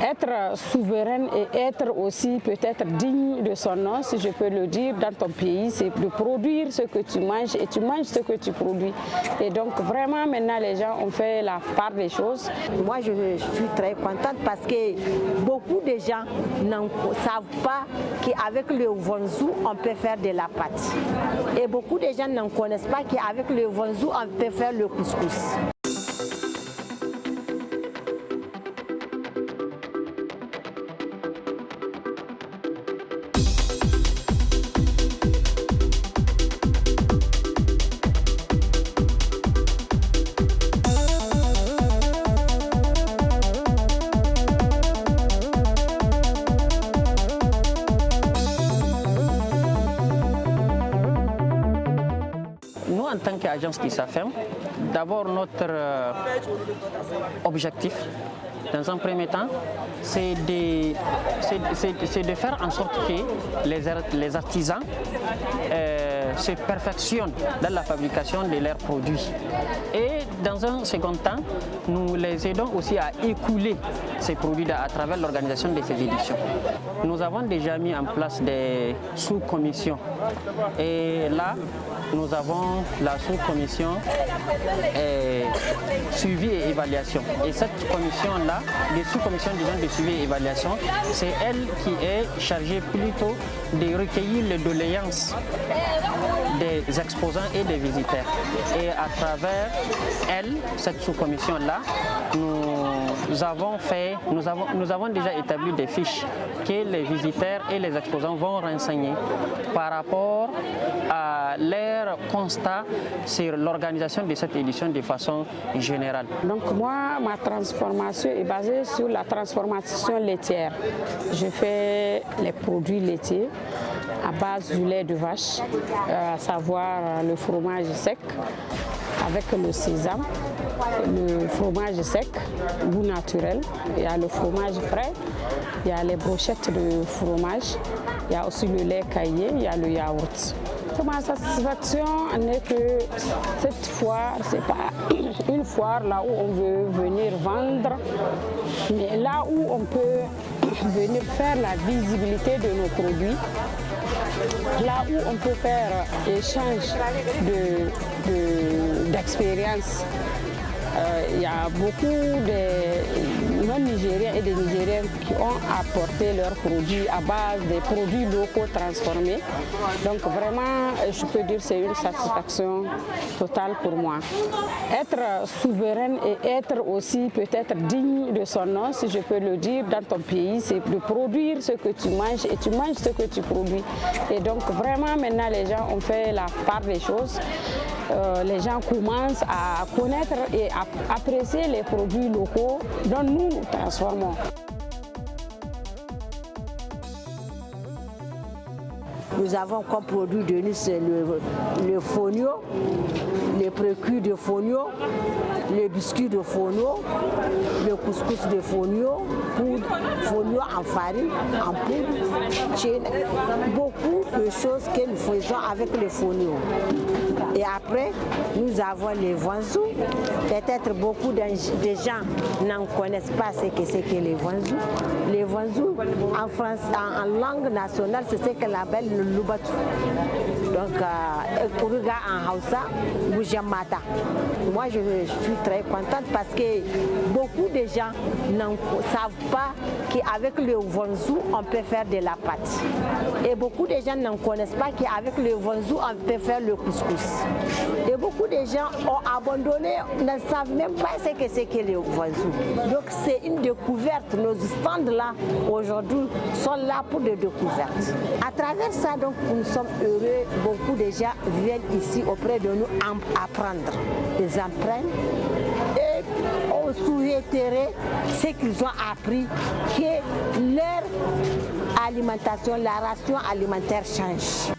Être souveraine et être aussi peut-être digne de son nom, si je peux le dire, dans ton pays, c'est de produire ce que tu manges et tu manges ce que tu produis. Et donc vraiment maintenant les gens ont fait la part des choses. Moi je suis très contente parce que beaucoup de gens ne savent pas qu'avec le vonzou on peut faire de la pâte. Et beaucoup de gens ne connaissent pas qu'avec le vonzou on peut faire le couscous. En tant qu'agence d'ISAFEM, d'abord notre objectif, dans un premier temps, c'est de faire en sorte que les artisans se perfectionnent dans la fabrication de leurs produits. Et dans un second temps, nous les aidons aussi à écouler ces produits à travers l'organisation de ces éditions. Nous avons déjà mis en place des sous-commissions. Et là, nous avons la sous-commission suivi et évaluation. Et cette commission-là, des sous-commissions de suivi et évaluation, c'est elle qui est chargée plutôt de recueillir les doléances des exposants et des visiteurs. Et à travers elle, cette sous-commission-là, nous avons déjà établi des fiches que les visiteurs et les exposants vont renseigner par rapport à leur constat sur l'organisation de cette édition de façon générale. Donc moi, ma transformation est basée sur la transformation laitière. Je fais les produits laitiers à base du lait de vache, à savoir le fromage sec avec le sésame, le fromage sec, goût naturel, il y a le fromage frais, il y a les brochettes de fromage, il y a aussi le lait caillé, il y a le yaourt. Ma satisfaction est que cette foire, ce n'est pas une foire là où on veut venir vendre, mais là où on peut venir faire la visibilité de nos produits, là où on peut faire échange d'expériences. Il y a beaucoup de non-nigériens et des Nigériens qui ont apporté leurs produits à base des produits locaux transformés. Donc vraiment, je peux dire que c'est une satisfaction totale pour moi. Être souveraine et être aussi peut-être digne de son nom, si je peux le dire, dans ton pays, c'est de produire ce que tu manges et tu manges ce que tu produis. Et donc vraiment maintenant les gens ont fait la part des choses. Les gens commencent à connaître et à apprécier les produits locaux dont nous nous transformons. Nous avons comme produit de nous le fonio, les précuits de fonio, les biscuits de fonio, le couscous de fonio, fonio en farine, en poudre, beaucoup de choses que nous faisons avec le fonio. Et après, nous avons les vonzou. Peut-être beaucoup de gens n'en connaissent pas ce que c'est que les vonzou. Les vonzou, en France, en langue nationale, c'est ce qu'on appelle le lubatu. Donc, Kuruga en Hausa, Boujamata. Moi, je suis très contente parce que beaucoup de gens ne savent pas qu'avec le vonzou, on peut faire de la pâte. Et beaucoup de gens ne connaissent pas qu'avec le vonzou, on peut faire le couscous. Et beaucoup de gens ont abandonné, ne savent même pas ce que c'est que le vonzou. Donc c'est une découverte. Nos stands là, aujourd'hui, sont là pour des découvertes. À travers ça, donc, nous sommes heureux. Beaucoup de gens viennent ici auprès de nous apprendre. Ils apprennent et on souhaiterait ce qu'ils ont appris, que leur alimentation, la ration alimentaire change.